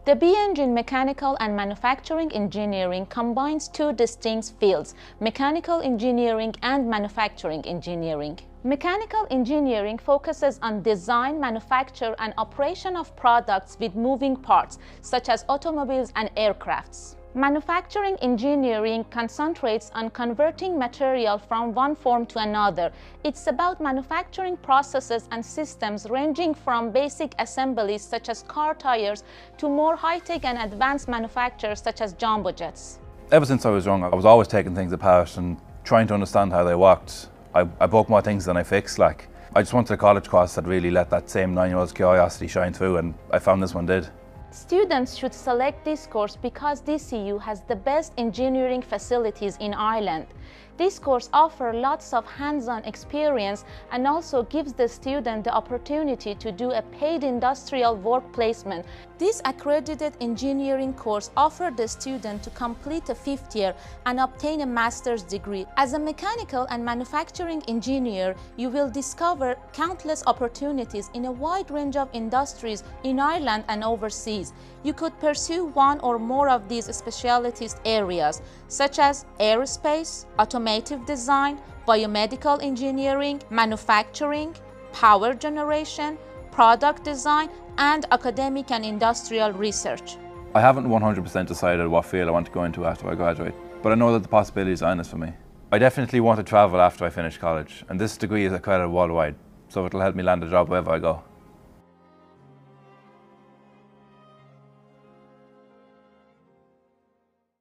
The BEng in Mechanical and Manufacturing Engineering combines two distinct fields, mechanical engineering and manufacturing engineering. Mechanical engineering focuses on design, manufacture, and operation of products with moving parts, such as automobiles and aircrafts. Manufacturing engineering concentrates on converting material from one form to another. It's about manufacturing processes and systems ranging from basic assemblies such as car tires to more high-tech and advanced manufacturers such as jumbo jets. Ever since I was young, I was always taking things apart and trying to understand how they worked. I broke more things than I fixed. I just wanted a college course that really let that same 9-year-old's curiosity shine through, and I found this one did. Students should select this course because DCU has the best engineering facilities in Ireland. This course offers lots of hands-on experience and also gives the student the opportunity to do a paid industrial work placement. This accredited engineering course offers the student to complete a 5th year and obtain a master's degree. As a mechanical and manufacturing engineer, you will discover countless opportunities in a wide range of industries in Ireland and overseas. You could pursue one or more of these specialties areas, such as aerospace, automotive design, biomedical engineering, manufacturing, power generation, product design, and academic and industrial research. I haven't 100% decided what field I want to go into after I graduate, but I know that the possibilities are endless for me. I definitely want to travel after I finish college, and this degree is accredited worldwide, so it'll help me land a job wherever I go.